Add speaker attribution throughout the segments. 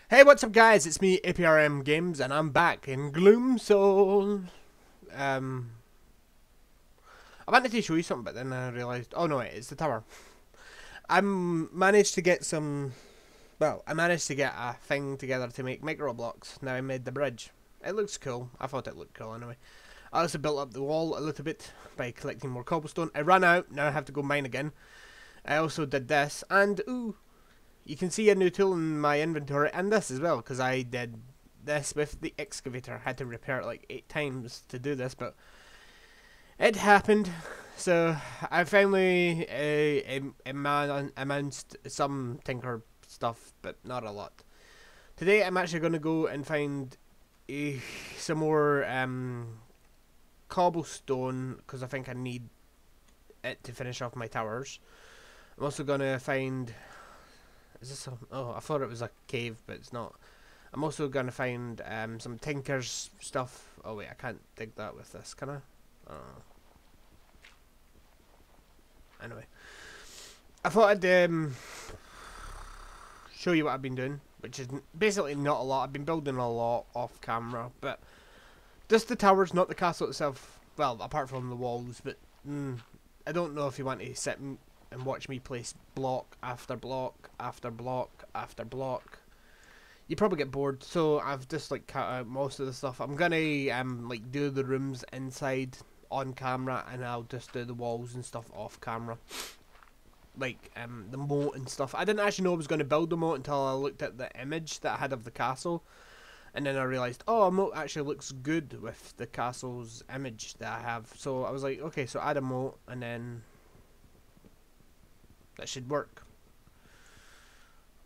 Speaker 1: Hey, what's up guys, it's me, APRM Games, and I'm back in GloomSoul. Um, I wanted to show you something, but then I realised, oh no, wait, it's the tower. Managed to get I managed to get a thing together to make micro blocks. Now I made the bridge. It looks cool, I thought it looked cool anyway. I also built up the wall a little bit by collecting more cobblestone. I ran out, now I have to go mine again. I also did this, and ooh, you can see a new tool in my inventory, and this as well, because I did this with the excavator. I had to repair it like 8 times to do this, but it happened. So I finally announced some tinker stuff, but not a lot. Today I'm actually going to go and find some more cobblestone, because I think I need it to finish off my towers. I'm also going to find... Is this a... Oh, I thought it was a cave, but it's not. I'm also going to find some tinker's stuff. Oh wait, I can't dig that with this, can I? Oh. Anyway. I thought I'd show you what I've been doing, which is basically not a lot. I've been building a lot off camera, but just the towers, not the castle itself. Well, apart from the walls, but I don't know if you want to sit and watch me place block after block after block after block. You probably get bored, so I've just like cut out most of the stuff. I'm gonna like do the rooms inside on camera, and I'll just do the walls and stuff off camera, like the moat and stuff. I didn't actually know I was gonna build the moat until I looked at the image that I had of the castle, and then I realised, oh, a moat actually looks good with the castle's image that I have. So I was like, okay, so add a moat, and then that should work.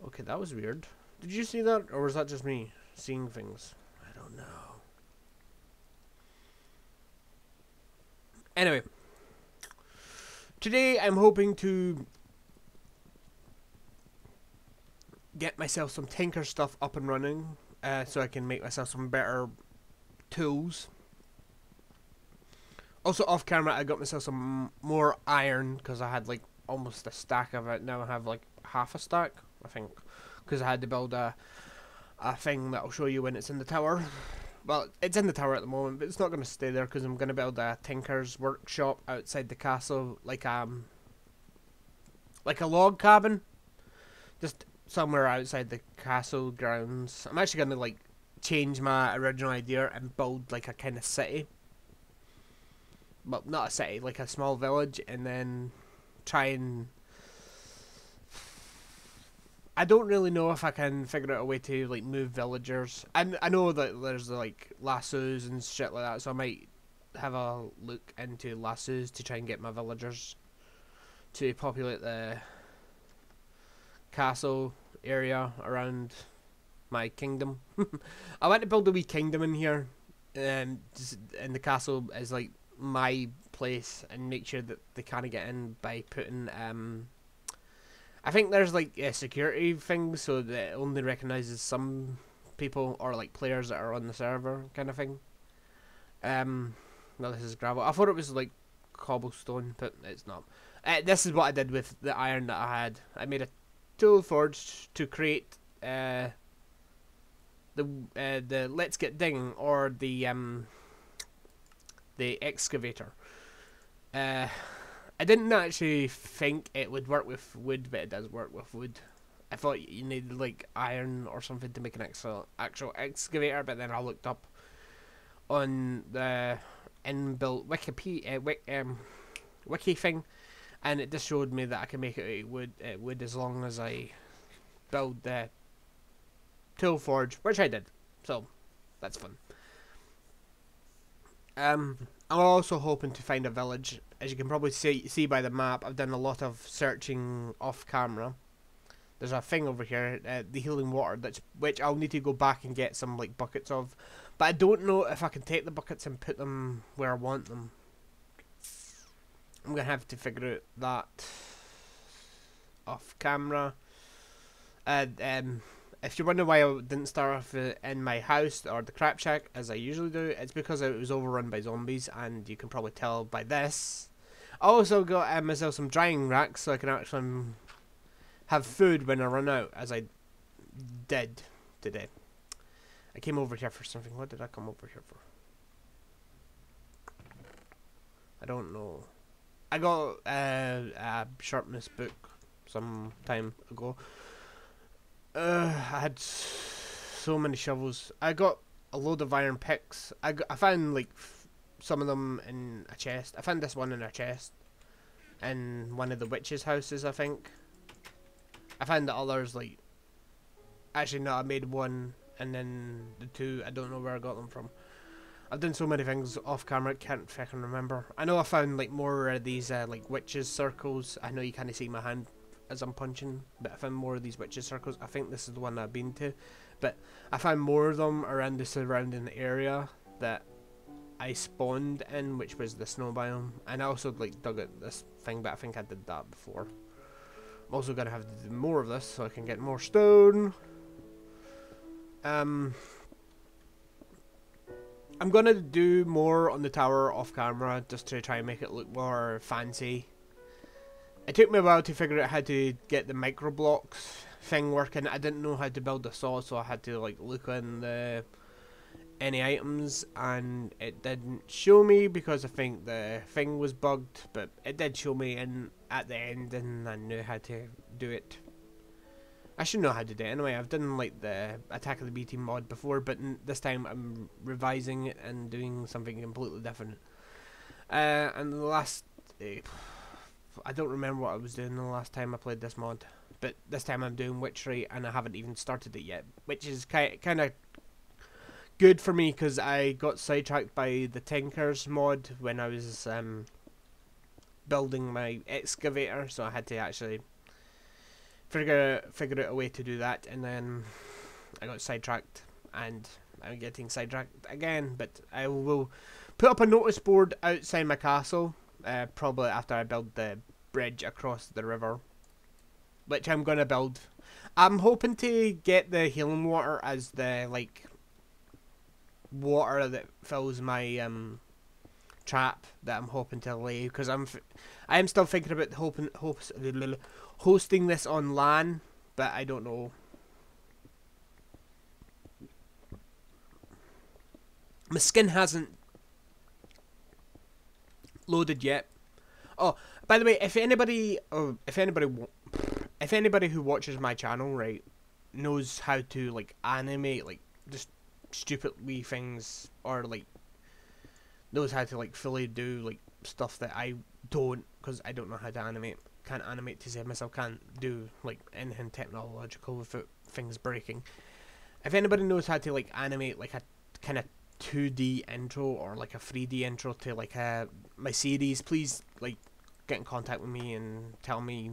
Speaker 1: Okay, that was weird. Did you see that, or was that just me seeing things? I don't know. Anyway, today I'm hoping to get myself some tinker stuff up and running, so I can make myself some better tools. Also off camera I got myself some more iron, because I had like almost a stack of it. Now I have like half a stack, I think, because I had to build a thing that I'll show you when it's in the tower. Well, it's in the tower at the moment, but it's not going to stay there, because I'm going to build a tinker's workshop outside the castle, like a log cabin, just somewhere outside the castle grounds. I'm actually going to like change my original idea and build like a kind of city. Well, not a city, like a small village, and then try and... I don't really know if I can figure out a way to like move villagers. I know that there's like lassos and shit like that, so I might have a look into lassos to try and get my villagers to populate the castle area around my kingdom. I want to build a wee kingdom in here, and the castle is like my place, and make sure that they can't get in by putting I think there's like a security thing, so that it only recognises some people, or like players that are on the server, kind of thing. No, this is gravel. I thought it was like cobblestone, but it's not. This is what I did with the iron that I had. I made a tool forge to create the let's get digging, or the excavator. I didn't actually think it would work with wood, but it does work with wood. I thought you needed like iron or something to make an actual excavator, but then I looked up on the inbuilt wiki thing, and it just showed me that I can make it wood as long as I build the tool forge, which I did. So that's fun. I'm also hoping to find a village. As you can probably see by the map, I've done a lot of searching off camera. There's a thing over here, the healing water, which I'll need to go back and get some like buckets of. But I don't know if I can take the buckets and put them where I want them. I'm going to have to figure out that off camera. If you wonder why I didn't start off in my house or the crap shack as I usually do, it's because it was overrun by zombies, and you can probably tell by this. I also got myself some drying racks, so I can actually have food when I run out, as I did today. I came over here for something. What did I come over here for? I don't know. I got a sharpness book some time ago. I had so many shovels. I got a load of iron picks. I found like some of them in a chest. I found this one in a chest in one of the witches' houses, I think. I found the others like... Actually, no, I made one, and then the two, I don't know where I got them from. I've done so many things off camera, can't fucking remember. I know I found like more of these like witches circles. I know you can't see my hand as I'm punching, but I found more of these witches circles. I think this is the one I've been to, but I found more of them around the surrounding area that I spawned in, which was the snow biome. And I also like dug at this thing, but I think I did that before. I'm also gonna have to do more of this so I can get more stone. I'm gonna do more on the tower off camera just to try and make it look more fancy. It took me a while to figure out how to get the micro blocks thing working. I didn't know how to build a saw, so I had to like look in the any items, and it didn't show me because I think the thing was bugged, but it did show me in at the end, and I knew how to do it. I should know how to do it anyway. I've done like the Attack of the B Team mod before, but this time I'm revising it and doing something completely different. And the last... I don't remember what I was doing the last time I played this mod, but this time I'm doing witchery and I haven't even started it yet, which is kind of good for me because I got sidetracked by the Tinkers mod when I was building my excavator, so I had to actually figure out a way to do that, and then I got sidetracked, and I'm getting sidetracked again. But I will put up a notice board outside my castle, probably after I build the bridge across the river, which I'm gonna build. I'm hoping to get the healing water as the like water that fills my trap that I'm hoping to lay, because I am still thinking about hosting this on LAN, but I don't know. My skin hasn't loaded yet. Oh, by the way, if anybody who watches my channel, right, knows how to like animate like just stupid wee things, or like knows how to like fully do like stuff that I don't, because I don't know how to animate. Can't animate to save myself. Can't do like anything technological without things breaking. If anybody knows how to like animate like a kind of 2D intro or like a 3D intro to like my series, please like get in contact with me and tell me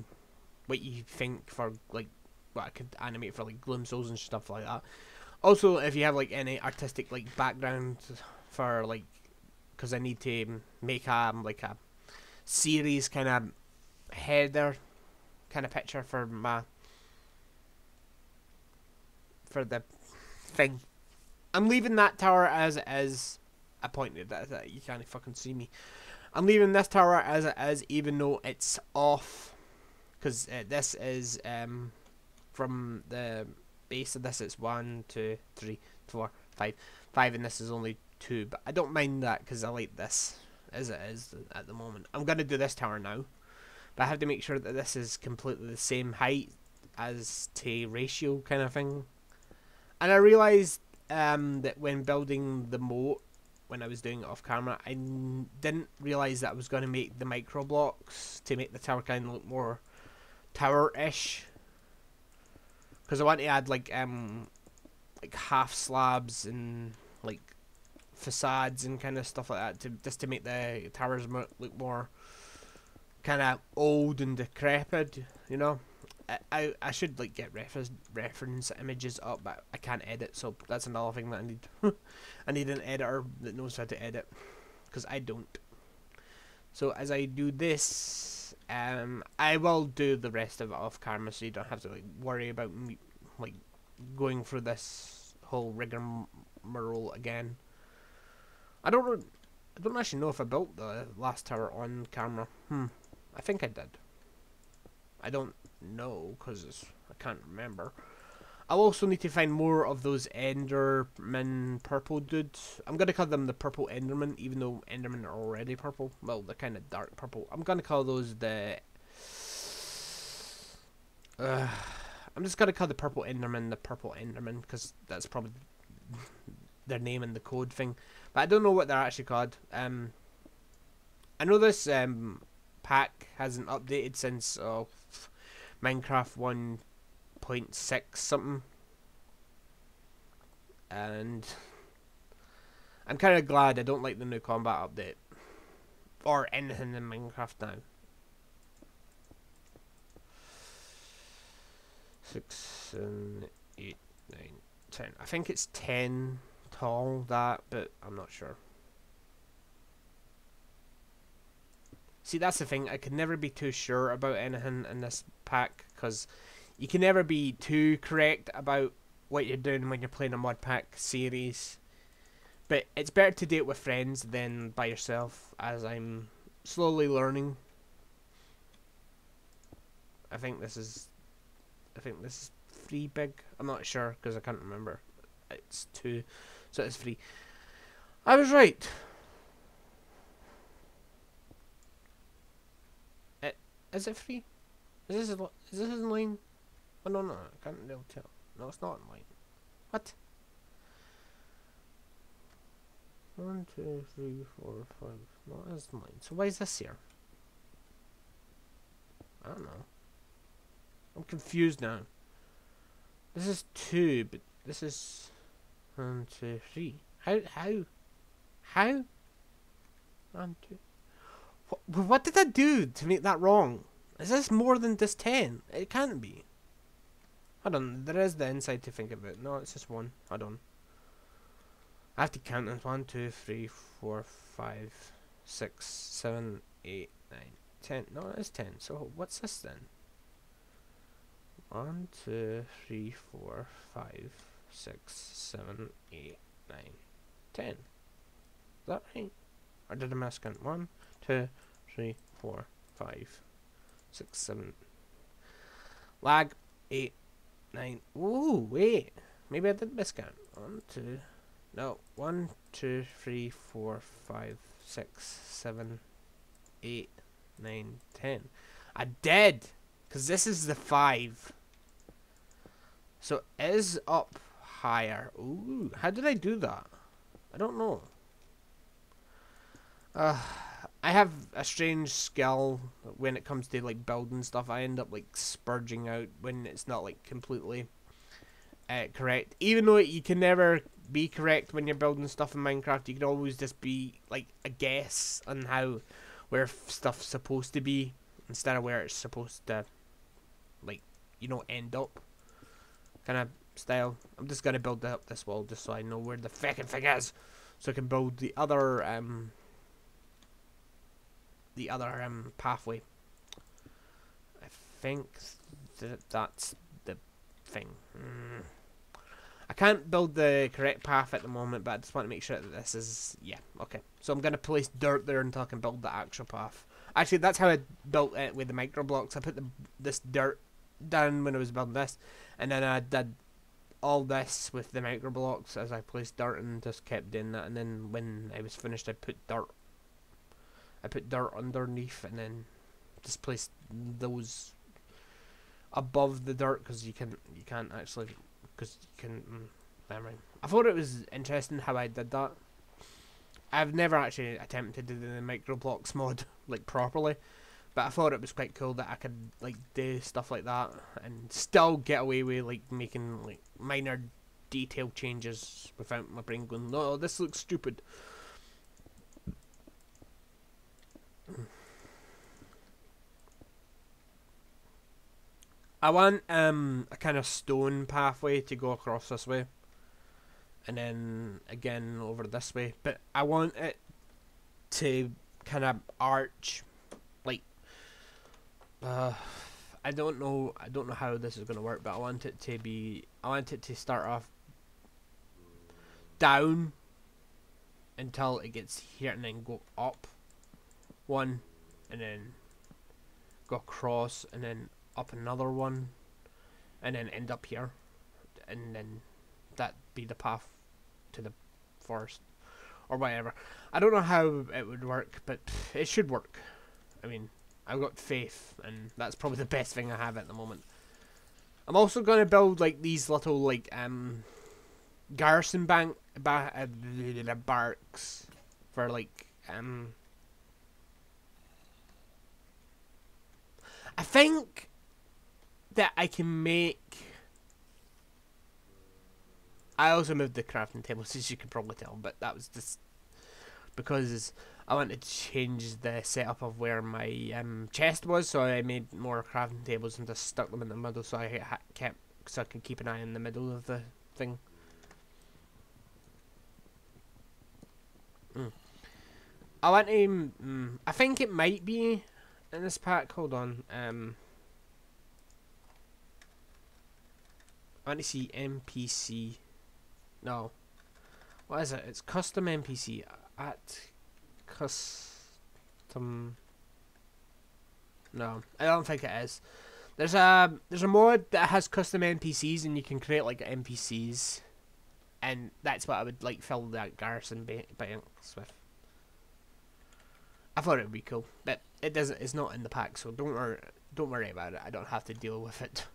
Speaker 1: what you think for like what I could animate for like GloomSouls and stuff like that. Also, if you have like any artistic like background for like, because I need to make like a series kind of header kind of picture for the thing. I'm leaving that tower as it is. I pointed that you can't fucking see me. I'm leaving this tower as it is, even though it's off, because this is from the base of this it's 1, 2, 3, 4, 5, and this is only 2. But I don't mind that because I like this as it is at the moment. I'm gonna do this tower now, but I have to make sure that this is completely the same height as to ratio kind of thing. And I realised that when building the moat, when I was doing it off camera, I didn't realise that I was going to make the micro blocks to make the tower kind of look more tower-ish. Because I want to add like half slabs and like facades and kind of stuff like that, to just to make the towers look more kind of old and decrepit, you know. I should like get reference images up, but I can't edit, so that's another thing that I need. I need an editor that knows how to edit, because I don't. So as I do this, I will do the rest of it off camera, so you don't have to like worry about me like going through this whole rigmarole again. I don't actually know if I built the last tower on camera. I think I did. I don't know, because I can't remember. I'll also need to find more of those Enderman purple dudes. I'm gonna call them the purple Enderman, even though Endermen are already purple. Well, they're kind of dark purple. I'm gonna call those the. I'm just gonna call the purple Enderman the purple Enderman because that's probably their name in the code thing. But I don't know what they're actually called. I know this pack hasn't updated since Minecraft 1.6 something, and I'm kind of glad. I don't like the new combat update or anything in Minecraft now. 6, 7, 8, 9, 10. I think it's 10 tall, that, but I'm not sure. See, that's the thing. I could never be too sure about anything in this pack, because you can never be too correct about what you're doing when you're playing a mod pack series. But it's better to do it with friends than by yourself, as I'm slowly learning. I think this is 3 big. I'm not sure because I can't remember. It's 2, so it's 3. I was right. Is it 3? Is this in line? Oh no, I can't really tell. No, it's not in line. What? 1, 2, 3, 4, 5. No, it's in line. So why is this here? I don't know. I'm confused now. This is 2, but this is 1, 2, 3. How? 1, 2. What did I do to make that wrong? Is this more than just 10? It can't be. Hold on, there is the inside to think of it. No, it's just 1. Hold on. I have to count them. 1, 2, 3, 4, 5, 6, 7, 8, 9, 10. No, it is 10. So what's this then? 1, 2, 3, 4, 5, 6, 7, 8, 9, 10. Is that right? Or did I miscount? 1, 2, 3, 4, 5, 6, 7. Lag. 8, 9. Ooh, wait. Maybe I did miscount. 1, 2. No. 1, 2, 3, 4, 5, 6, 7, 8, 9, 10. I did! Because this is the 5. So it is up higher. Ooh, how did I do that? I don't know. I have a strange skill when it comes to like building stuff. I end up like spurging out when it's not like completely correct. Even though you can never be correct when you're building stuff in Minecraft, you can always just be like a guess on where stuff's supposed to be instead of where it's supposed to, like, you know, end up. Kind of style. I'm just gonna build up this wall just so I know where the fucking thing is, so I can build the other pathway. I think that's the thing. I can't build the correct path at the moment, but I just want to make sure that this is, yeah, okay. So I'm gonna place dirt there until I can build the actual path. Actually, that's how I built it with the micro blocks. I put this dirt down when I was building this, and then I did all this with the micro blocks as I placed dirt and just kept doing that. And then when I was finished, I put dirt underneath, and then just placed those above the dirt because you can't actually, because you can. Never mind. I thought it was interesting how I did that. I've never actually attempted to do the micro blocks mod like properly, but I thought it was quite cool that I could like do stuff like that and still get away with like making like minor detail changes without my brain going, no, this looks stupid. I want a kind of stone pathway to go across this way, and then again over this way, but I want it to kind of arch, like, I don't know how this is gonna work, but I want it to start off down until it gets here and then go up one, and then go across and then up another one, and then end up here. and then that be the path to the forest or whatever. I don't know how it would work, but it should work. I mean, I've got faith, and that's probably the best thing I have at the moment. I'm also gonna build like these little like garrison barracks for like I think that I can make. I also moved the crafting tables, as you can probably tell, but that was just because I wanted to change the setup of where my chest was, so I made more crafting tables and just stuck them in the middle, so I could keep an eye in the middle of the thing. I want to. I think it might be in this pack. Hold on. I want to see NPC. No. What is it? It's custom NPC at custom. No, I don't think it is. There's a mod that has custom NPCs, and you can create like NPCs, and that's what I would like fill that garrison banks with. I thought it would be cool, but it doesn't. It's not in the pack, so don't worry about it. I don't have to deal with it.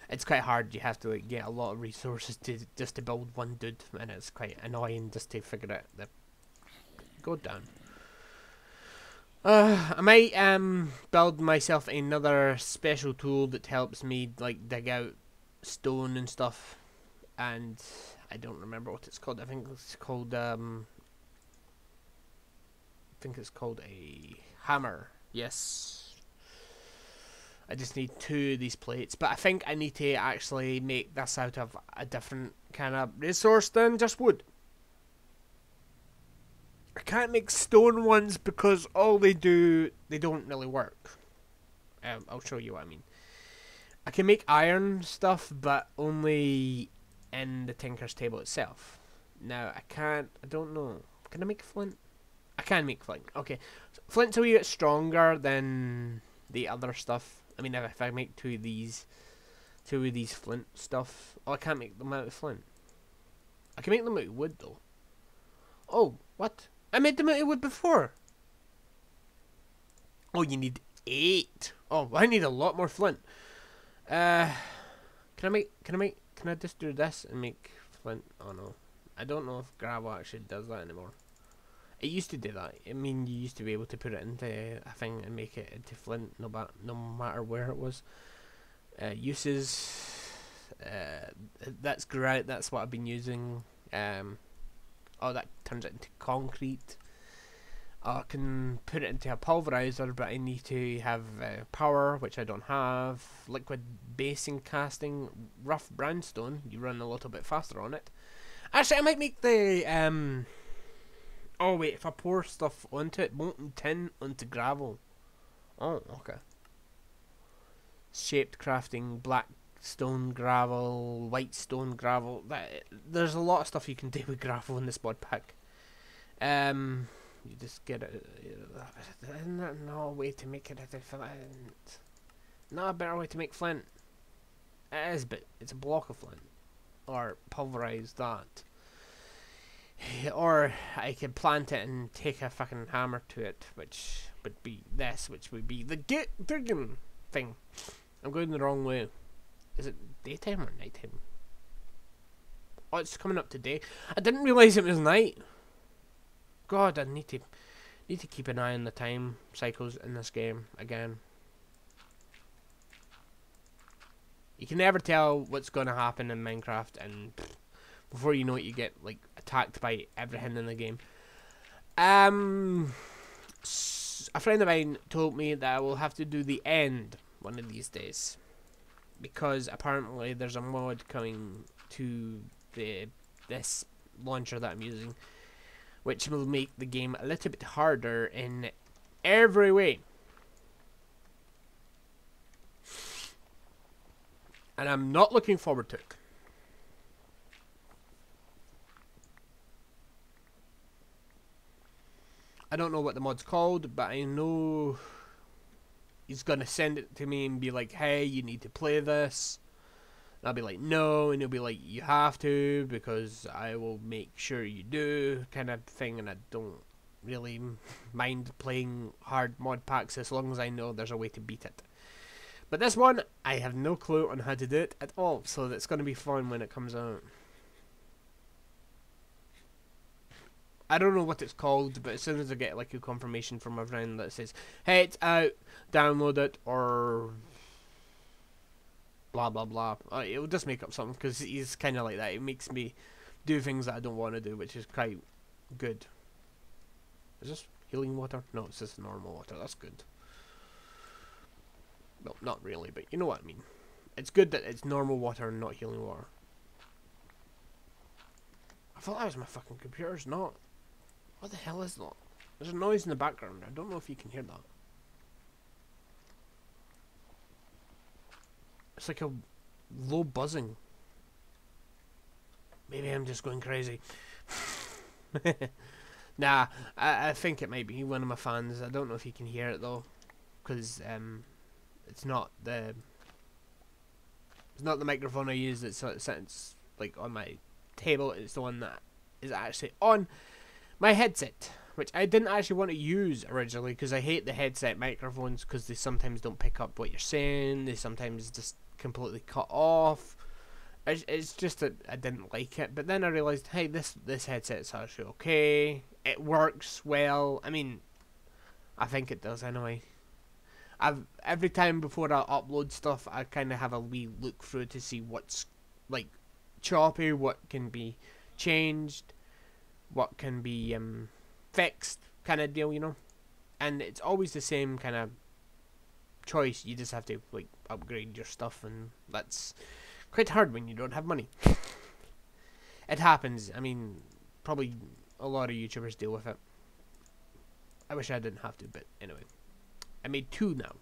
Speaker 1: It's quite hard. You have to like get a lot of resources to build one dude, and it's quite annoying just to figure out the. Go down. I might build myself another special tool that helps me like dig out stone and stuff, and I don't remember what it's called. I think it's called a hammer. Yes. I just need 2 of these plates, but I think I need to actually make this out of a different kind of resource than just wood. I can't make stone ones because all they don't really work. I'll show you what I mean. I can make iron stuff, but only in the Tinker's table itself. Now, I don't know. Can I make flint? I can make flint. Okay. So flint's a wee bit stronger than the other stuff. I mean, if I make 2 of these flint stuff. Oh, I can't make them out of flint. I can make them out of wood, though. Oh, what? I made them out of wood before. Oh, you need 8. Oh, I need a lot more flint. Can I just do this and make flint? Oh no. I don't know if gravel actually does that anymore. It used to do that. I mean, you used to be able to put it into a thing and make it into flint, no matter where it was. Uses. That's great. That's what I've been using. Oh, that turns it into concrete. I can put it into a pulverizer, but I need to have power, which I don't have. Liquid basing casting, rough brownstone. You run a little bit faster on it. Actually, I might make the oh wait, if I pour stuff onto it, molten tin onto gravel. Oh, okay. Shaped crafting, black stone gravel, white stone gravel. There's a lot of stuff you can do with gravel in this mod pack. You just get it. Isn't there no way to make it into flint? Not a better way to make flint. It is, but it's a block of flint, or pulverize that. Or I could plant it and take a fucking hammer to it, which would be this, which would be the digging thing. I'm going the wrong way. Is it daytime or nighttime? Oh, it's coming up today. I didn't realise it was night. God, I need to keep an eye on the time cycles in this game again. You can never tell what's going to happen in Minecraft, and before you know it, you get like attacked by everything in the game. A friend of mine told me that I will have to do the end one of these days, because apparently there's a mod coming to this launcher that I'm using, which will make the game a little bit harder in every way. And I'm not looking forward to it. I don't know what the mod's called, but I know he's gonna send it to me and be like, hey, you need to play this. And I'll be like, no, and he'll be like, you have to, because I will make sure you do, kind of thing, and I don't really mind playing hard mod packs as long as I know there's a way to beat it. But this one, I have no clue on how to do it at all, so it's going to be fun when it comes out. I don't know what it's called, but as soon as I get like a confirmation from my friend that says, hey, it's out, download it, or blah blah blah, it'll just make up something, because he's kind of like that. It makes me do things that I don't want to do, which is quite good. Is this healing water? No, it's just normal water. That's good. Well, not really, but you know what I mean. It's good that it's normal water and not healing water. I thought that was my fucking computer. It's not. What the hell is that? There's a noise in the background. I don't know if you can hear that. It's like a low buzzing. Maybe I'm just going crazy. Nah, I think it might be one of my fans. I don't know if you can hear it though, because it's not the microphone I use. It's like on my table. It's the one that is actually on my headset, which I didn't actually want to use originally, because I hate the headset microphones, because they sometimes don't pick up what you're saying. They sometimes just completely cut off. It's just that I didn't like it. But then I realised, hey, this headset's actually okay. It works well. I mean, I think it does anyway. Every time before I upload stuff, I kind of have a wee look through to see what's like choppy, what can be changed, what can be fixed, kind of deal, you know. And it's always the same kind of choice. You just have to like upgrade your stuff, and that's quite hard when you don't have money. It happens. I mean, probably a lot of YouTubers deal with it. I wish I didn't have to, but anyway. I made 2 now.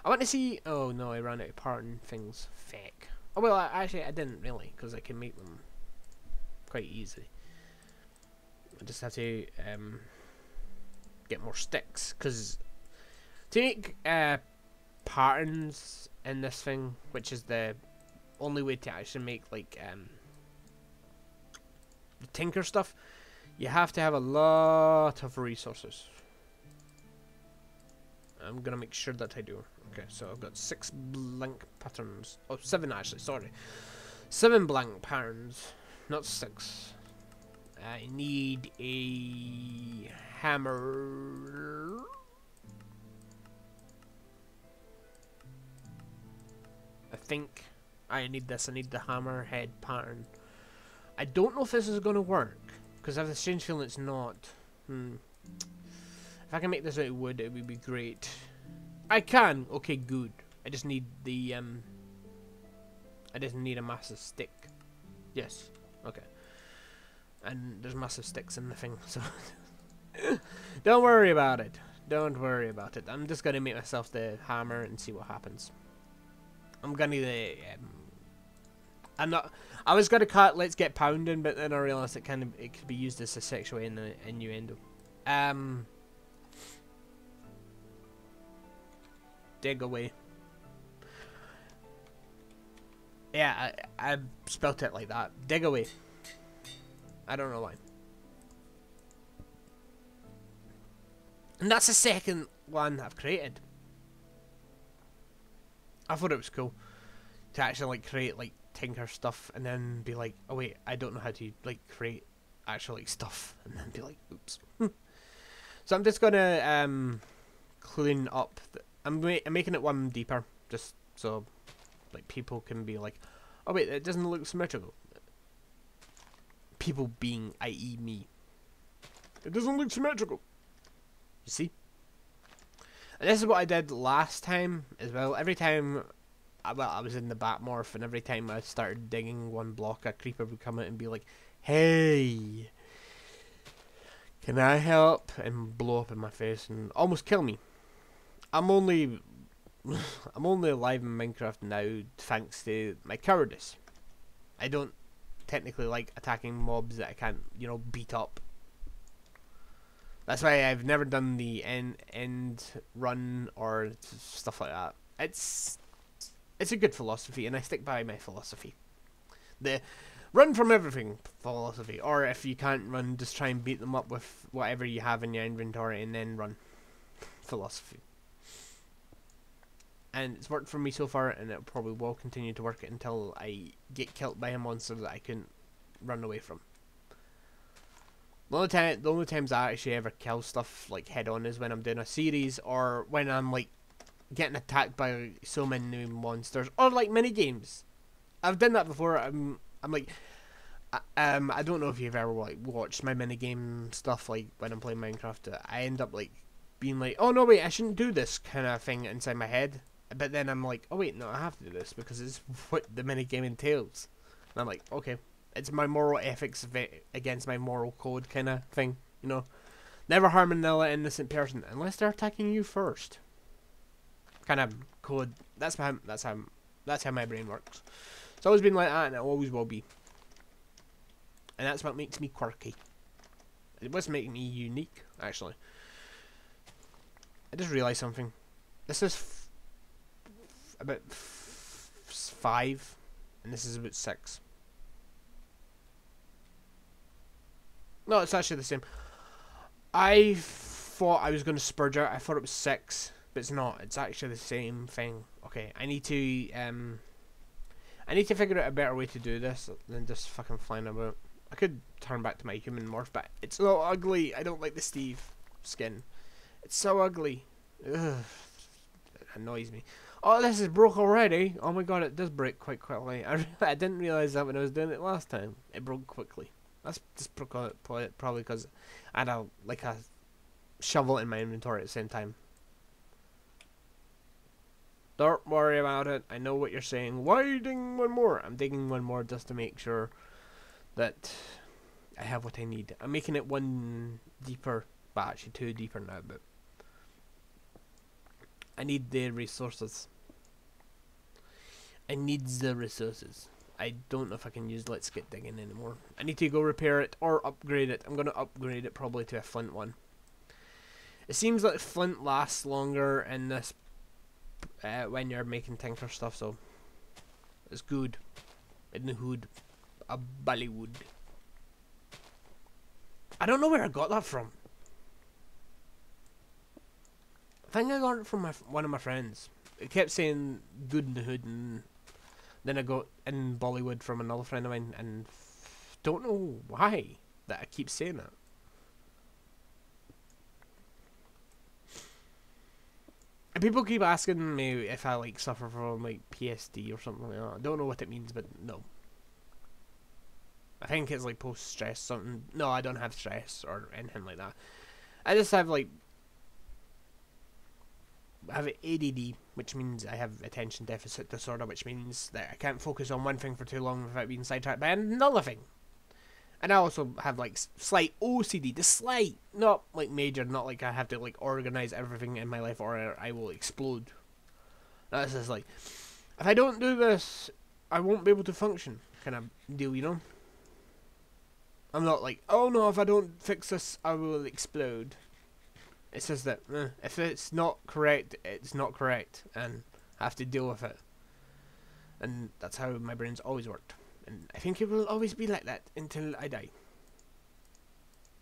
Speaker 1: I want to see... Oh no, I ran out of pattern things. Fake. Oh well, actually I didn't really, because I can make them quite easy. I just have to get more sticks, because to make patterns in this thing, which is the only way to actually make like the tinker stuff, you have to have a lot of resources. I'm gonna make sure that I do. Okay, so I've got 6 blank patterns. Oh, 7 actually, sorry. 7 blank patterns, not 6. I need a hammer. I think I need this. I need the hammerhead pattern. I don't know if this is gonna work, because I have a strange feeling it's not. If I can make this out of wood, it would be great. I can. Okay, good. I just need the I just need a massive stick. Yes. Okay. And there's massive sticks in the thing, so don't worry about it. Don't worry about it. I'm just gonna make myself the hammer and see what happens. I'm gonna I was gonna cut Let's Get Pounding, but then I realised it could be used as a sexual innuendo. Dig away. Yeah, I spelt it like that. Dig away. I don't know why. And that's the second one I've created. I thought it was cool to actually like create like tinker stuff and then be like, oh wait, I don't know how to like create actual like stuff, and then be like, oops. So I'm just gonna clean up. I'm making it one deeper, just so like people can be like, oh wait, it doesn't look symmetrical. People being, i.e. me. It doesn't look symmetrical. You see? And this is what I did last time as well. Every time, I was in the Batmorph, and every time I started digging one block, a creeper would come out and be like, hey, can I help? And blow up in my face and almost kill me. I'm only alive in Minecraft now thanks to my cowardice. I don't technically like attacking mobs that I can't, you know, beat up. That's why I've never done the end run or stuff like that. It's It's a good philosophy, and I stick by my philosophy. The run from everything philosophy, or if you can't run, just try and beat them up with whatever you have in your inventory and then run philosophy. And it's worked for me so far, and it probably will continue to work until I get killed by a monster that I couldn't run away from. The only times I actually ever kill stuff like head on is when I'm doing a series, or when I'm like getting attacked by so many monsters, or like mini games. I've done that before. I'm like, I don't know if you've ever like watched my mini game stuff, like when I'm playing Minecraft. I end up like being like, oh no wait, I shouldn't do this kind of thing inside my head. But then I'm like, oh wait, no, I have to do this because it's what the mini game entails. And I'm like, okay, it's my moral ethics against my moral code kind of thing, you know. Never harm another innocent person unless they're attacking you first. Kind of code. That's how my brain works. It's always been like that, and it always will be. And that's what makes me quirky. It was making me unique, actually. I just realised something. This is about 5, and this is about 6. No, it's actually the same. I thought I was going to spurge out. I thought it was 6, but it's not. It's actually the same thing. Okay, I need to figure out a better way to do this than just fucking flying about. I could turn back to my human morph, but it's so ugly. I don't like the Steve skin. It's so ugly. Ugh. It annoys me. Oh, this is broke already. Oh my god, it does break quite quickly. I didn't realise that when I was doing it last time. It broke quickly. That's just probably because I had a shovel in my inventory at the same time. Don't worry about it. I know what you're saying. Why digging one more? I'm digging one more just to make sure that I have what I need. I'm making it 1 deeper, but actually 2 deeper now, but I need the resources. I need the resources. I don't know if I can use Let's Get Digging anymore. I need to go repair it or upgrade it. I'm going to upgrade it probably to a flint one. It seems like flint lasts longer in this when you're making tinker stuff, so it's good. In the hood. A Bollywood. I don't know where I got that from. I think I got it from one of my friends. It kept saying good in the hood, and then I got in Bollywood from another friend of mine, and don't know why that I keep saying it. And people keep asking me if I like suffer from like PSD or something like that. I don't know what it means, but no. I think it's like post stress something. No, I don't have stress or anything like that. I just have like ADD, which means I have attention deficit disorder, which means that I can't focus on one thing for too long without being sidetracked by another thing. And I also have like slight OCD, just slight, not like major, not like I have to like organize everything in my life or I will explode. That's just like, if I don't do this, I won't be able to function kind of deal, you know? I'm not like, oh no, if I don't fix this, I will explode. It's just that, if it's not correct, it's not correct, and I have to deal with it. And that's how my brain's always worked. And I think it will always be like that until I die.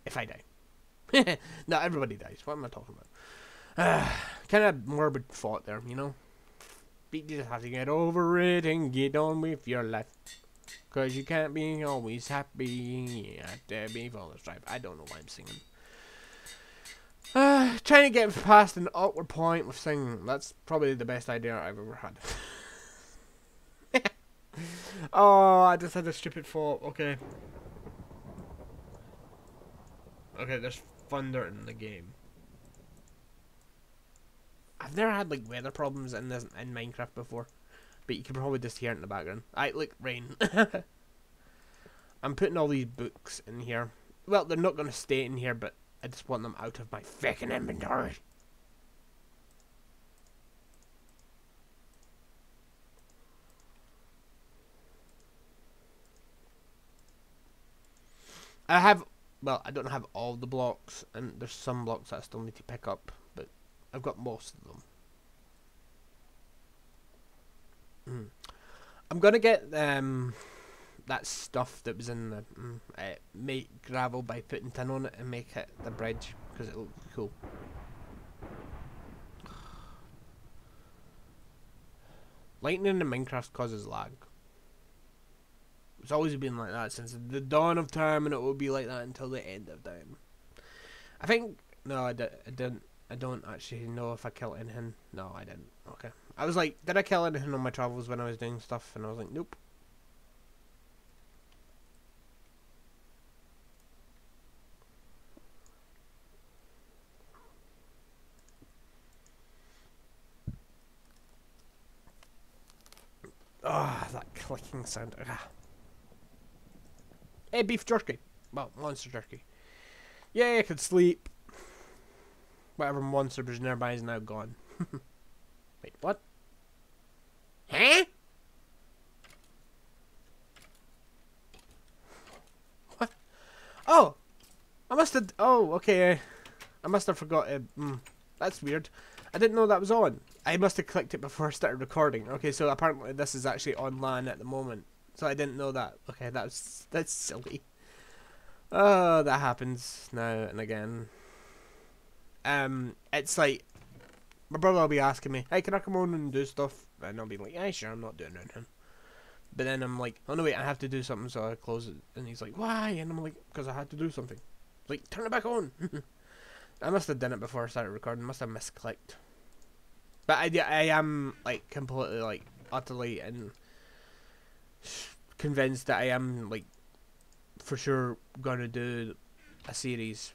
Speaker 1: If I die. No, everybody dies. What am I talking about? Kind of morbid thought there, you know? But you just have to get over it and get on with your life. Cause you can't be always happy. You have to be full of strife. I don't know why I'm singing. Trying to get past an awkward point with singing. That's probably the best idea I've ever had. Oh, I just had a stupid thought. Okay. Okay, there's thunder in the game. I've never had like weather problems in Minecraft before, but you can probably just hear it in the background. Look, rain. I'm putting all these books in here. Well, they're not gonna stay in here, but I just want them out of my fucking inventory. I don't have all the blocks, and there's some blocks that I still need to pick up, but I've got most of them. I'm gonna get that stuff that was in the make gravel by putting tin on it and make it the bridge because it looks cool. Lightning in Minecraft causes lag. It's always been like that since the dawn of time, and it will be like that until the end of time. I think no, I didn't. I don't actually know if I killed anything. No, I didn't. Okay. I was like, did I kill anything on my travels when I was doing stuff? And I was like, nope. Ah, oh, that clicking sound. Ah. Hey, beef jerky. Well, monster jerky. Yeah, I could sleep. Whatever monster was nearby is now gone. Wait, what? Huh? What? Oh! I must have... Oh, okay. I must have forgot it. That's weird. I didn't know that was on. I must have clicked it before I started recording. Okay, so apparently this is actually online at the moment. So I didn't know that. Okay, that's silly. Oh, that happens now and again. It's like my brother will be asking me, "Hey, can I come on and do stuff?" And I'll be like, "Yeah, sure, I'm not doing anything." But then I'm like, "Oh no, wait, I have to do something," so I close it. And he's like, "Why?" And I'm like, "Because I had to do something." Like, turn it back on. I must have done it before I started recording. Must have misclicked. But I am like completely like utterly and convinced that I am like for sure gonna do a series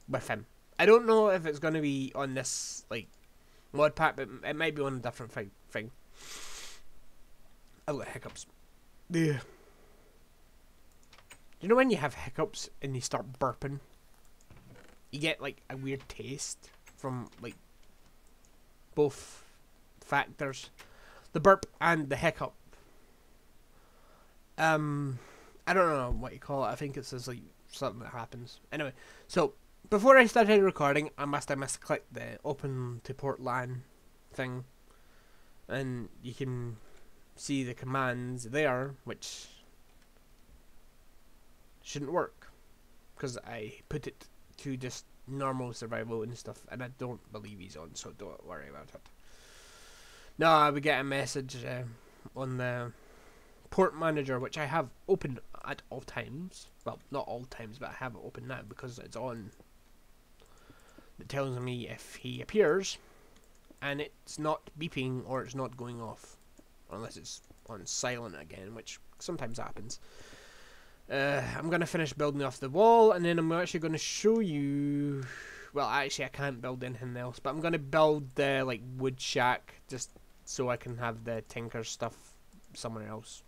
Speaker 1: with him. I don't know if it's gonna be on this like mod pack, but it might be on a different thing. I've got hiccups. Yeah. You know when you have hiccups and you start burping, you get like a weird taste from like both factors, the burp and the hiccup. I don't know what you call it. I think it's just like something that happens. Anyway, so before I started recording, I must have misclicked the open to port LAN thing, and you can see the commands there, which shouldn't work because I put it to just normal survival and stuff, and I don't believe he's on, so don't worry about it. No, we get a message on the port manager, which I have open at all times. Well, not all times, but I have it open now because it's on. It tells me if he appears, and it's not beeping or it's not going off, unless it's on silent again, which sometimes happens. I'm going to finish building off the wall, and then I'm actually going to show you... Well, actually, I can't build anything else, but I'm going to build the like wood shack just so I can have the tinker stuff somewhere else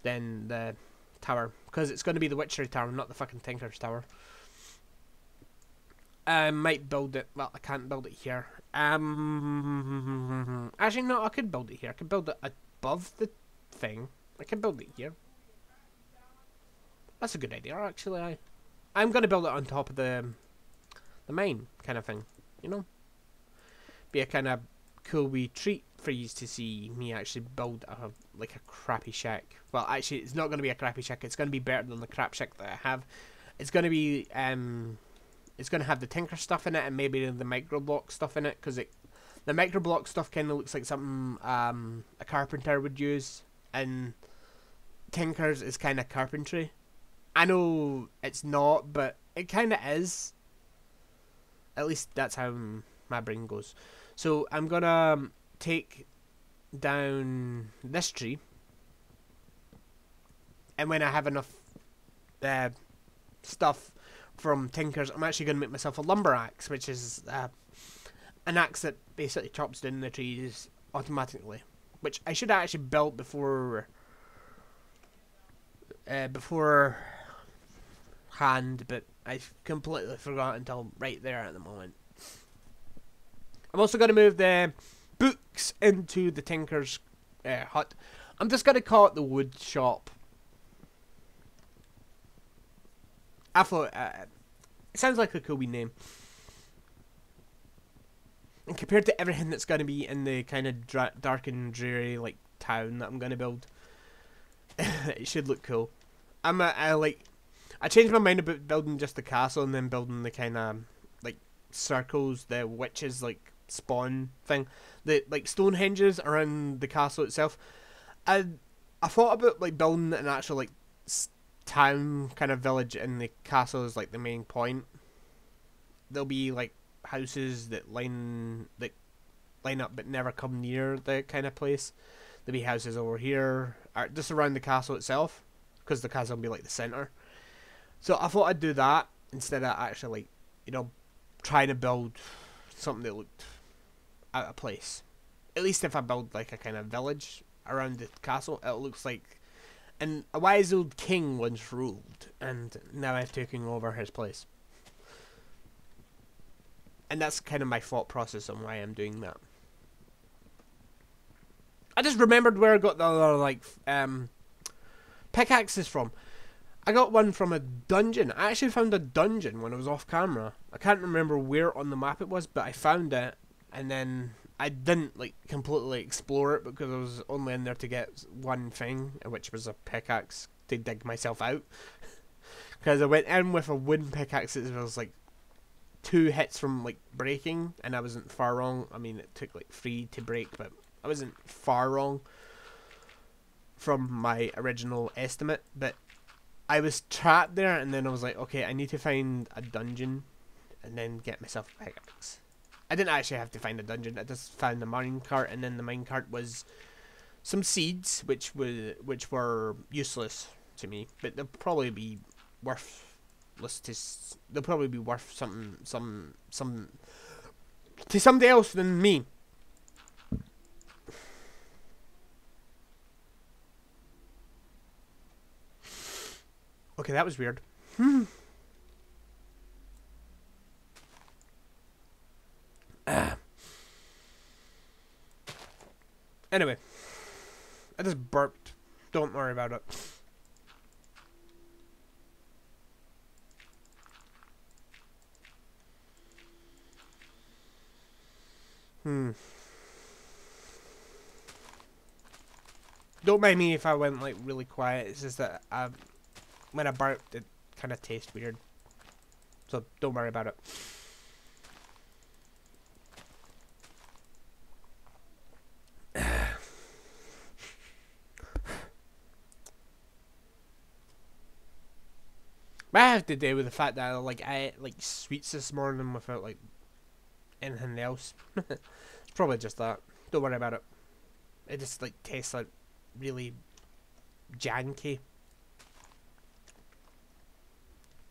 Speaker 1: than the tower, because it's going to be the witchery tower, not the fucking tinker's tower. I might build it... Well, I can't build it here. Actually, no, I could build it here. I could build it above the thing. I can build it here. That's a good idea, actually. I'm going to build it on top of the mine kind of thing, you know? Be a kind of cool wee treat for you to see me actually build like a crappy shack. Well, actually, it's not going to be a crappy shack. It's going to be better than the crap shack that I have. It's going to be... it's going to have the tinker stuff in it and maybe the microblock stuff in it, because the microblock stuff kind of looks like something a carpenter would use, and tinkers is kind of carpentry. I know it's not, but it kind of is. At least that's how my brain goes. So I'm going to take down this tree, and when I have enough stuff from tinkers, I'm actually going to make myself a lumber axe, which is an axe that basically chops down the trees automatically, which I should actually build before hand, but I completely forgot until right there at the moment. I'm also going to move the books into the tinker's hut. I'm just going to call it the wood shop. I thought it sounds like a cool wee name. And compared to everything that's going to be in the kind of dark and dreary like town that I'm going to build, it should look cool. I changed my mind about building just the castle and then building the kind of like circles, the witches like spawn thing, the like Stonehenges around the castle itself. I thought about like building an actual like town kind of village, and the castle is like the main point. There'll be like houses that line up but never come near the kind of place. There'll be houses over here, or just around the castle itself, because the castle will be like the center. So I thought I'd do that instead of actually like, you know, trying to build something that looked out of place. At least if I build like a kind of village around the castle, it looks like a wise old king once ruled, and now I've taken over his place. And that's kind of my thought process on why I'm doing that. I just remembered where I got the other like pickaxes from. I got one from a dungeon. I actually found a dungeon when I was off camera. I can't remember where on the map it was, but I found it, and then I didn't like completely explore it because I was only in there to get one thing, which was a pickaxe to dig myself out. Because I went in with a wooden pickaxe that was like 2 hits from like breaking, and I wasn't far wrong. I mean, it took like 3 to break, but I wasn't far wrong from my original estimate. But I was trapped there, and then I was like, okay, I need to find a dungeon and then get myself a pickaxe. I didn't actually have to find a dungeon. I just found a minecart, and then the minecart was some seeds, which were useless to me, but they'll probably be worthless. They'll probably be worth something to somebody else than me. Okay, that was weird. Anyway, I just burped. Don't worry about it. Don't mind me if I went like really quiet. It's just that when I burped, it kind of tastes weird. So don't worry about it. I have to do with the fact that I ate like sweets this morning without like anything else. It's probably just that. Don't worry about it. It just like tastes like really janky.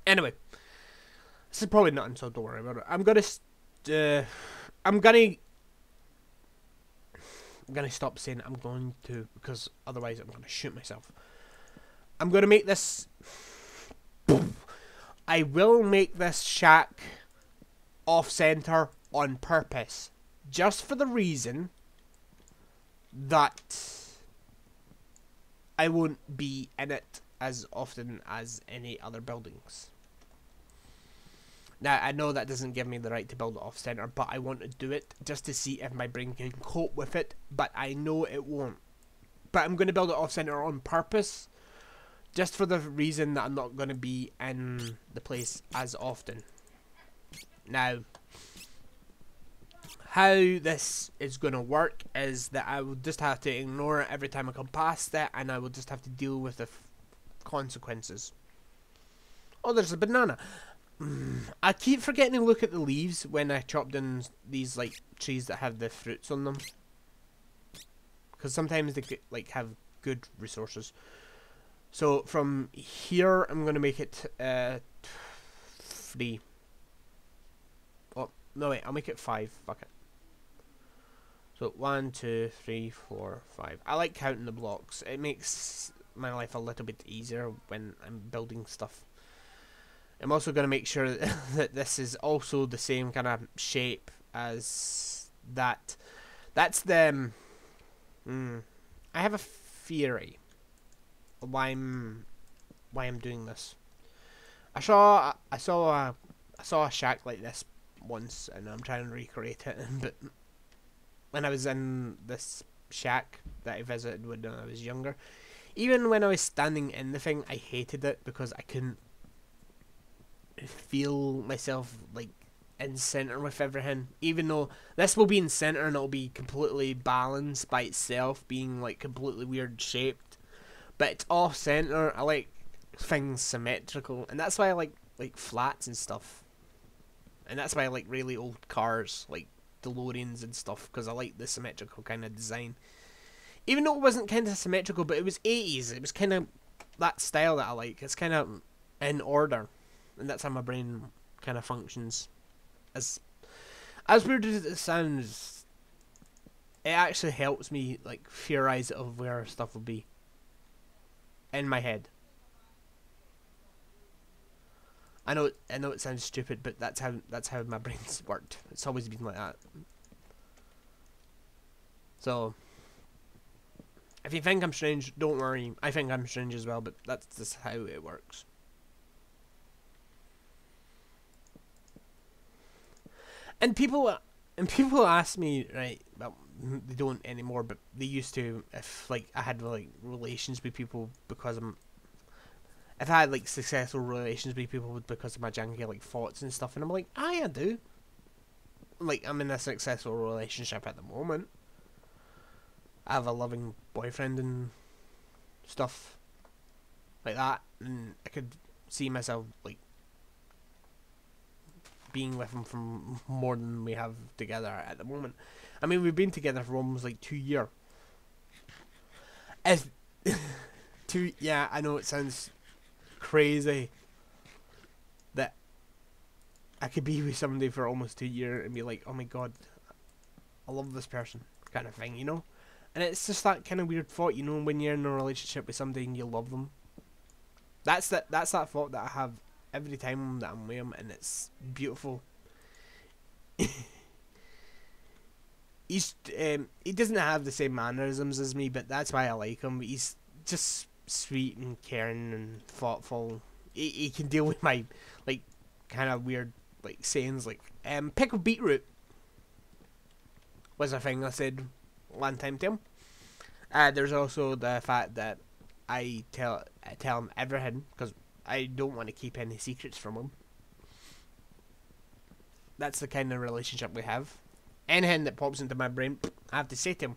Speaker 1: Anyway, this is probably nothing, so don't worry about it. I'm gonna stop saying I'm going to, because otherwise I'm gonna shoot myself. I'm gonna make this. I will make this shack off-center on purpose, just for the reason that I won't be in it as often as any other buildings. Now, I know that doesn't give me the right to build it off-center, but I want to do it just to see if my brain can cope with it, but I know it won't. But I'm going to build it off-center on purpose, just for the reason that I'm not going to be in the place as often. Now, how this is going to work is that I will just have to ignore it every time I come past it, and I will just have to deal with the consequences. Oh, there's a banana. I keep forgetting to look at the leaves when I chop down these like trees that have the fruits on them, because sometimes they like have good resources. So from here, I'm gonna make it 3. Oh no, wait, I'll make it 5. Fuck it. So 1, 2, 3, 4, 5. I like counting the blocks. It makes my life a little bit easier when I'm building stuff. I'm also going to make sure that this is also the same kind of shape as that. That's the... I have a theory of why I'm doing this. I saw a shack like this once, and I'm trying to recreate it. But when I was in this shack that I visited when I was younger, even when I was standing in the thing, I hated it because I couldn't feel myself like in center with everything. Even though this will be in center and it'll be completely balanced by itself, being like completely weird shaped, but it's off center. I like things symmetrical, and that's why I like flats and stuff, and that's why I like really old cars like DeLoreans and stuff, because I like the symmetrical kind of design. Even though it wasn't kind of symmetrical, but it was 80s. It was kind of that style that I like. It's kind of in order, and that's how my brain kind of functions. As weird as it sounds, it actually helps me like theorize of where stuff will be in my head. I know it sounds stupid, but that's how my brain's worked. It's always been like that. So if you think I'm strange, don't worry. I think I'm strange as well, but that's just how it works. And people ask me, right? Well, they don't anymore, but they used to. If like I had like relations with people because if I had like successful relations with people because of my janky like thoughts and stuff, and I'm like, I do. Like I'm in a successful relationship at the moment. I have a loving boyfriend and stuff like that, and I could see myself like being with him for more than we have together at the moment. I mean, we've been together for almost like 2 years. As yeah, I know it sounds crazy that I could be with somebody for almost 2 years and be like, oh my god, I love this person, kind of thing, you know? And it's just that kind of weird thought, you know, when you're in a relationship with somebody and you love them. That's that thought that I have every time that I'm with him, and it's beautiful. He doesn't have the same mannerisms as me, but that's why I like him. He's just sweet and caring and thoughtful. He can deal with my like kind of weird like sayings like pickled beetroot was a thing I said one time to him. There's also the fact that I tell him everything because I don't want to keep any secrets from him. That's the kind of relationship we have. Anything that pops into my brain, I have to say to him.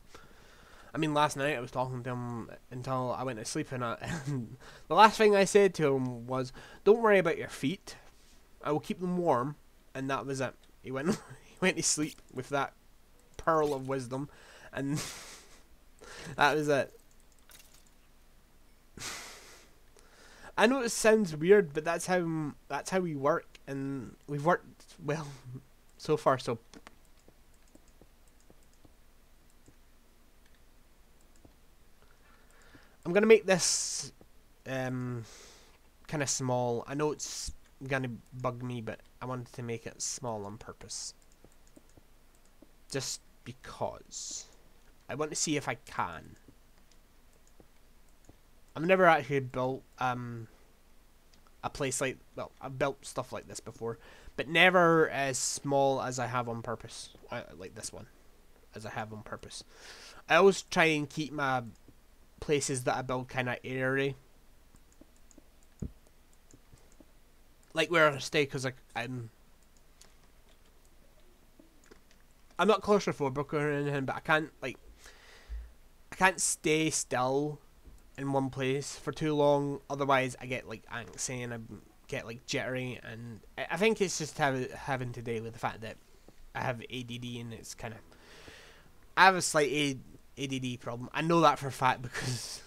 Speaker 1: I mean, last night I was talking to him until I went to sleep, and the last thing I said to him was, "Don't worry about your feet. I will keep them warm." And that was it. He went he went to sleep with that pearl of wisdom, and that was it. I know it sounds weird, but that's how we work, and we've worked well so far. So I'm gonna make this kind of small. I know it's gonna bug me, but I wanted to make it small on purpose, just because I want to see if I can. I've never actually built a place like, well, I've built stuff like this before, but never as small as I have on purpose, like this one, as I have on purpose. I always try and keep my places that I build kind of airy, like where I stay, because I'm not claustrophobic or anything, but I can't stay still in one place for too long, otherwise I get like anxiety and I get like jittery, and I think it's just having to do with the fact that I have ADD, and it's kind of, I have a slight ADD problem. I know that for a fact because,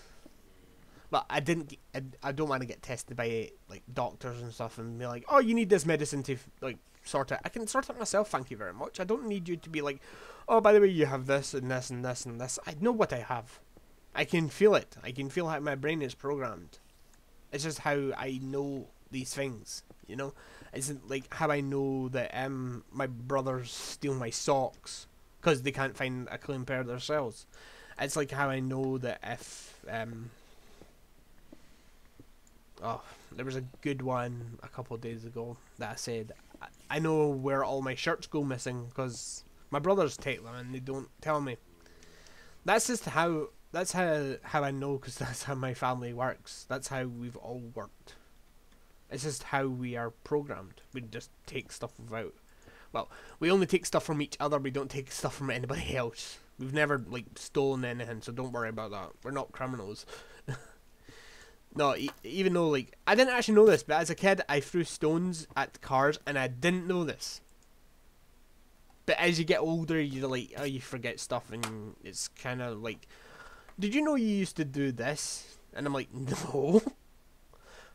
Speaker 1: but I don't want to get tested by like doctors and stuff and be like, oh, you need this medicine to like sort it. I can sort it myself, thank you very much. I don't need you to be like, oh, by the way, you have this and this and this and this. I know what I have. I can feel it. I can feel how my brain is programmed. It's just how I know these things, you know? It's like how I know that my brothers steal my socks because they can't find a clean pair themselves. It's like how I know that if oh, there was a good one a couple of days ago that I said I know where all my shirts go missing because my brothers take them and they don't tell me. That's just how. That's how I know, because that's how my family works. That's how we've all worked. It's just how we are programmed. We just take stuff without. Well, we only take stuff from each other. We don't take stuff from anybody else. We've never like stolen anything, so don't worry about that. We're not criminals. No, even though like I didn't actually know this, but as a kid I threw stones at cars and I didn't know this. But as you get older, you're like, oh, you forget stuff, and it's kind of like, did you know you used to do this? And I'm like, no.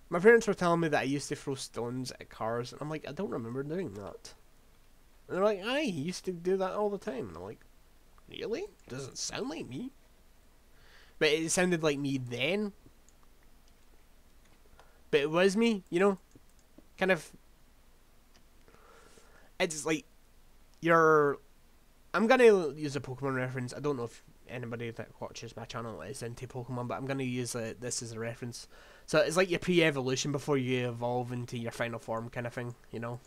Speaker 1: My parents were telling me that I used to throw stones at cars, and I'm like, I don't remember doing that. And they're like, I used to do that all the time. And I'm like, really? Doesn't sound like me. But it sounded like me then. But it was me, you know? Kind of. It's like, I'm gonna use a Pokemon reference. I don't know if anybody that watches my channel is into Pokemon, but I'm gonna use this as a reference. So it's like your pre-evolution before you evolve into your final form kind of thing, you know?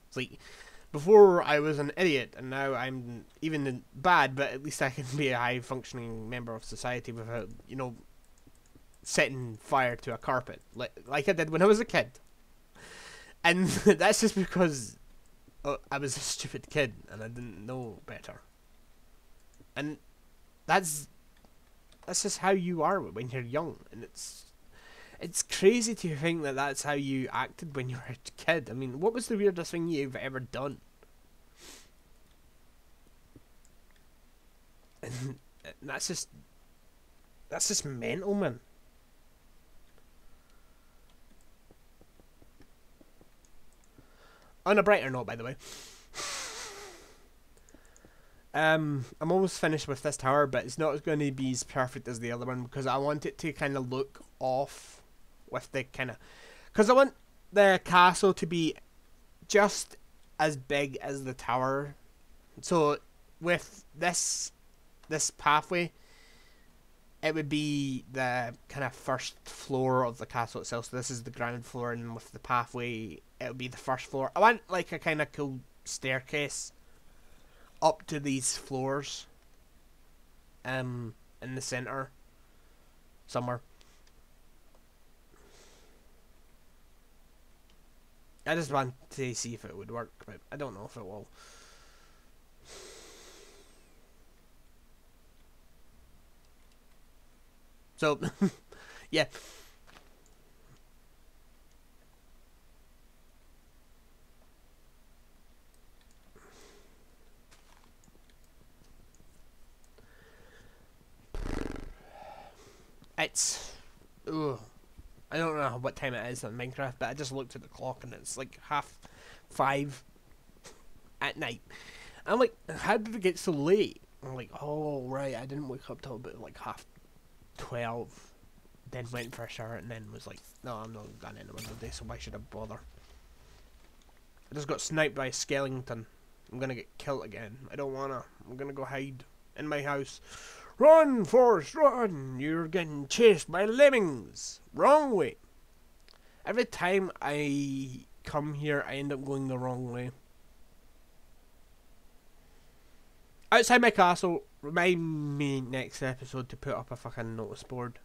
Speaker 1: It's like, before I was an idiot, and now I'm even bad, but at least I can be a high-functioning member of society without, you know, setting fire to a carpet, like I did when I was a kid. And that's just because I was a stupid kid, and I didn't know better. And that's just how you are when you're young, and it's crazy to think that that's how you acted when you were a kid. I mean, what was the weirdest thing you've ever done? And that's just mental, man. On a brighter note, by the way, I'm almost finished with this tower, but it's not going to be as perfect as the other one because I want it to kind of look off with the kind of, because I want the castle to be just as big as the tower. So with this pathway, it would be the kind of first floor of the castle itself. So this is the ground floor, and with the pathway, it would be the first floor. I want like a kind of cool staircase up to these floors, in the center somewhere. I just want to see if it would work, but I don't know if it will. So, yeah. It's... Ugh. I don't know what time it is on Minecraft, but I just looked at the clock and it's like 5:30 at night. I'm like, how did it get so late? I'm like, oh, right, I didn't wake up till about like 12:30. Then went for a shower and then was like, no, I'm not done anymore today, so why should I bother? I just got sniped by a skeleton. I'm gonna get killed again. I don't wanna. I'm gonna go hide in my house. Run, Forrest, run! You're getting chased by lemmings. Wrong way. Every time I come here, I end up going the wrong way. Outside my castle, remind me next episode to put up a fucking notice board.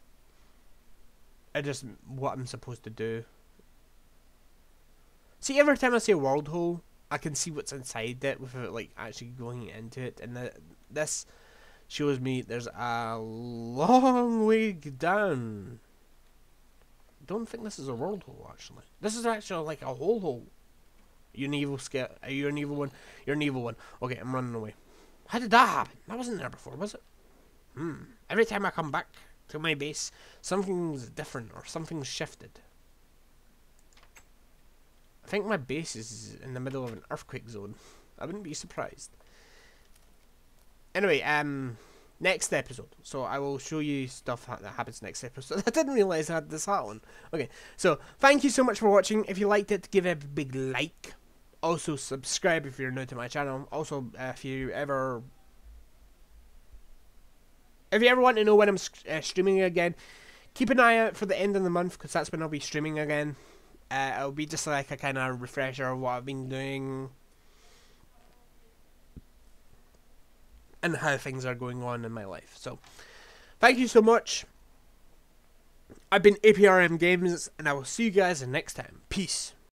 Speaker 1: Just what I'm supposed to do. See, every time I see a world hole, I can see what's inside it without like actually going into it. And this shows me there's a long way down. Don't think this is a world hole, actually. This is actually like a whole hole. You're an evil scale. Are you an evil one? You're an evil one. Okay, I'm running away. How did that happen? That wasn't there before, was it? Every time I come back to my base, something's different or something's shifted. I think my base is in the middle of an earthquake zone. I wouldn't be surprised. Anyway, next episode. So I will show you stuff that happens next episode. I didn't realise I had this hat on. Okay, so thank you so much for watching. If you liked it, give it a big like. Also, subscribe if you're new to my channel. Also, if you ever want to know when I'm streaming again, keep an eye out for the end of the month, because that's when I'll be streaming again. It'll be just like a kind of refresher of what I've been doing and how things are going on in my life. So, thank you so much. I've been APRM Games, and I will see you guys next time. Peace.